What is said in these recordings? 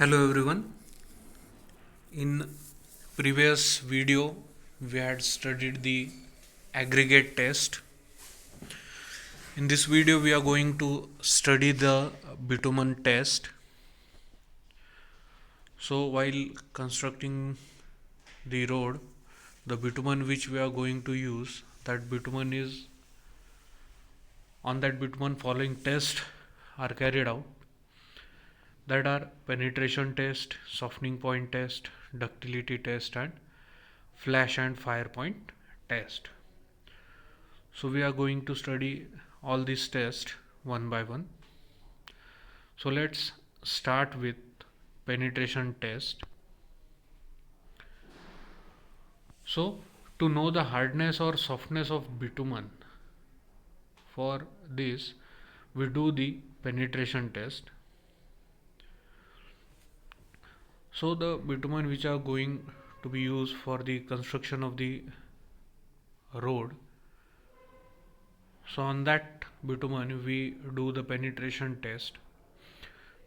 Hello everyone. In previous video we had studied the aggregate test. In this video we are going to study the bitumen test. So while constructing the road, the bitumen which we are going to use, that bitumen is on that bitumen following tests are carried out, that are penetration test, softening point test, ductility test and flash and fire point test. So we are going to study all these tests one by one. So let's start with penetration test. So to know the hardness or softness of bitumen, for this we do the penetration test. So the bitumen which are going to be used for the construction of the road, so on that bitumen we do the penetration test.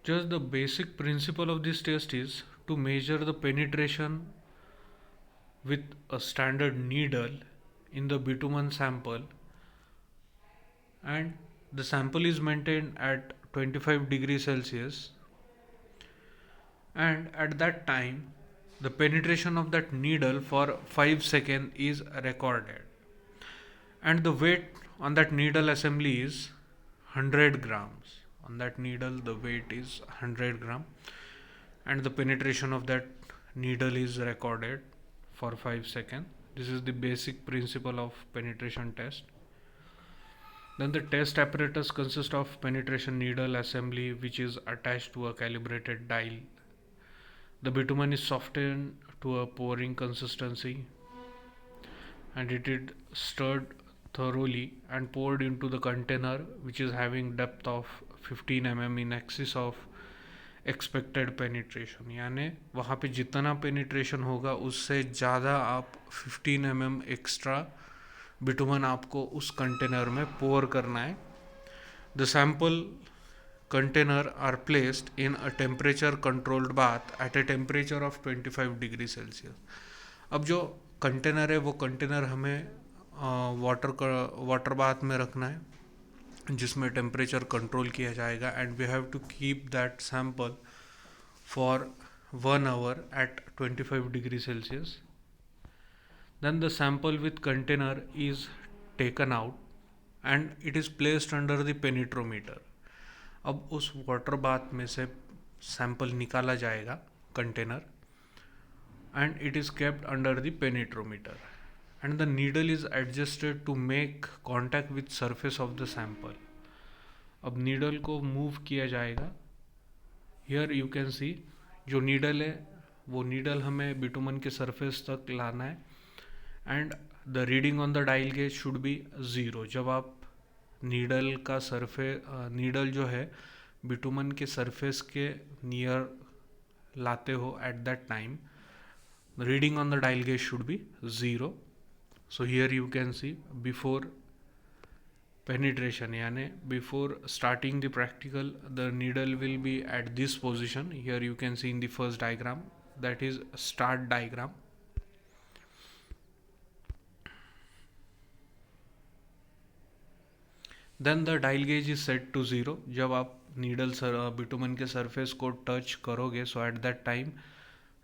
Just the basic principle of this test is to measure the penetration with a standard needle in the bitumen sample, and the sample is maintained at 25 degrees Celsius, and at that time the penetration of that needle for 5 seconds is recorded, and the weight on that needle assembly is 100 grams. On that needle the weight is 100 gram, and the penetration of that needle is recorded for 5 seconds. This is the basic principle of penetration test. Then the test apparatus consists of penetration needle assembly which is attached to a calibrated dial. The bitumen is softened to a pouring consistency, and it is stirred thoroughly and poured into the container which is having depth of 15 mm in excess of expected penetration, यानी वहाँ पे जितना penetration होगा उससे ज़्यादा आप 15 extra bitumen आपको उस कंटेनर में पोर करना है. The sample container are placed in a temperature controlled bath at a temperature of 25 degree Celsius. अब जो कंटेनर है वो कंटेनर हमें वाटर बाथ में रखना है जिसमें टेम्परेचर कंट्रोल किया जाएगा, and we have to keep that sample for 1 hour at 25 degree Celsius. Then the sample with container is taken out and it is placed under the penetrometer. अब उस water bath में से sample निकाला जाएगा container, and it is kept under the penetrometer, and the needle is adjusted to make contact with surface of the sample. अब needle को move किया जाएगा. Here you can see जो needle है वो needle हमें bitumen के surface तक लाना है, and the reading on the dial gauge should be 0. जब आप needle का needle जो है bitumen के surface के near लाते हो at that time, the reading on the dial gauge should be 0. So here you can see before penetration, यानी before starting the practical, the needle will be at this position. Here you can see in the first diagram, that is start diagram. Then the dial gauge is set to 0. जब आप needle bitumen के surface को touch करोगे, so at that time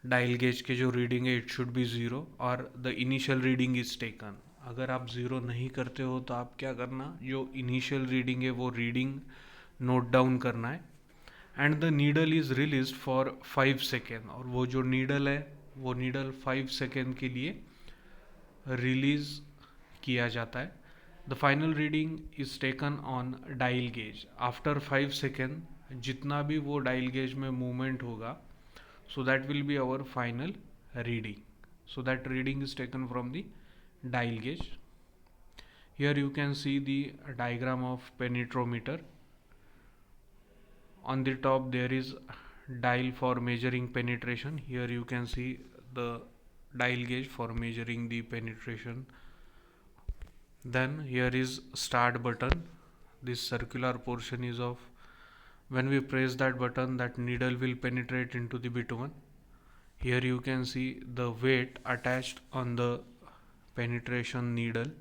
dial gauge के जो reading है it should be 0 और the initial reading is taken. अगर आप 0 नहीं करते हो तो आप क्या करना, जो इनिशियल रीडिंग है वो रीडिंग नोट डाउन करना है, and the needle is release for 5 second. और वो जो नीडल है वो नीडल 5 सेकेंड के लिए रिलीज किया जाता है. The final reading is taken on dial gauge after 5 second. जितना भी वो डायल गेज में मूवमेंट होगा, so that will be our final reading. So that reading is taken from the dial gauge. Here you can see the diagram of penetrometer. On the top there is dial for measuring penetration. Here you can see the dial gauge for measuring the penetration. Then here is start button. This circular portion is of when we press that button, that needle will penetrate into the bitumen. Here you can see the weight attached on the penetration needle.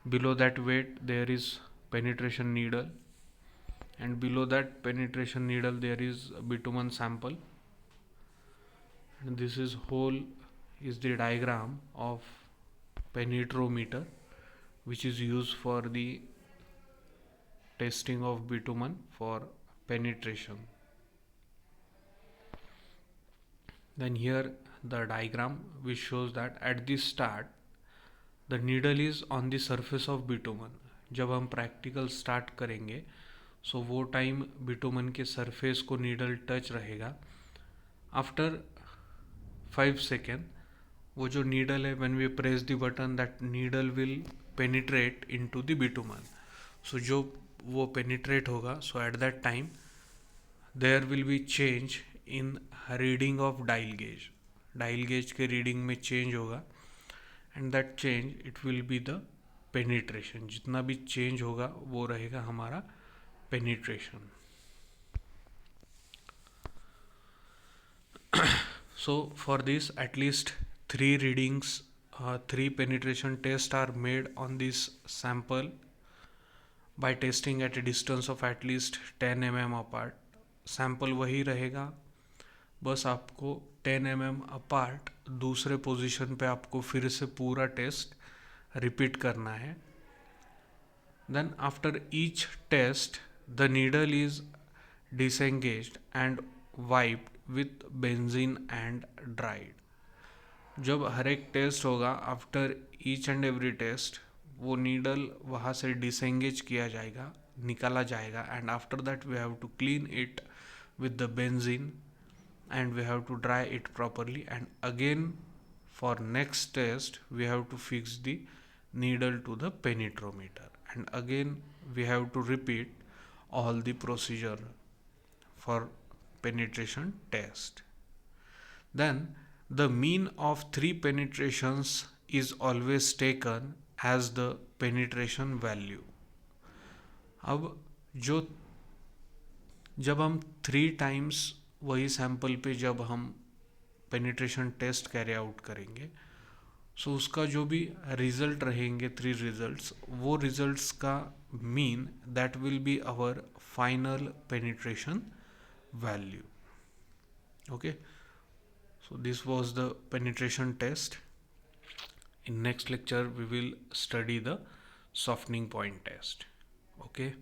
Below that weight there is penetration needle, and below that penetration needle there is a bitumen sample. And this is whole is the diagram of penetrometer, which is used for the testing of bitumen for penetration. Then here the diagram which shows that at the start the needle is on the surface of bitumen. जब हम practical start करेंगे so वो time bitumen के surface को needle touch रहेगा. After 5 second वो जो needle है, when we press the button, that needle will penetrate into the bitumen. So जो वो पेनिट्रेट होगा, so at that time there will be change in reading of dial gauge. Dial gauge के reading में change होगा, and that change it will be the penetration. जितना भी change होगा वो रहेगा हमारा penetration. So for this at least 3 penetration tests are made on this sample by testing at a distance of at least 10 mm apart. Sample वही रहेगा, बस आपको 10 mm अपार्ट दूसरे पोजीशन पे आपको फिर से पूरा टेस्ट रिपीट करना है. Then after each test the needle is disengaged and wiped with benzene and dried. जब हर एक टेस्ट होगा, after each and every test वो नीडल वहाँ से डिसएंगेज किया जाएगा, निकाला जाएगा, and after that we have to clean it with the benzene and we have to dry it properly, and again for next test we have to fix the needle to the penetrometer, and again we have to repeat all the procedure for penetration test. Then the mean of 3 penetrations is always taken as the penetration value. अब जो जब हम 3 times वही sample पे जब हम penetration test carry out करेंगे, सो उसका जो भी रिजल्ट रहेंगे 3 रिजल्ट्स, वो रिजल्ट्स का mean that will be our final penetration value. Okay, so this was the penetration test. In next lecture we will study the softening point test. Okay.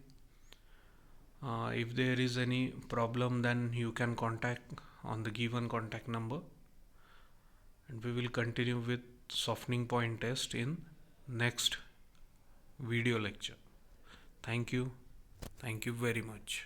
If there is any problem, then you can contact on the given contact number, and we will continue with softening point test in next video lecture. Thank you very much.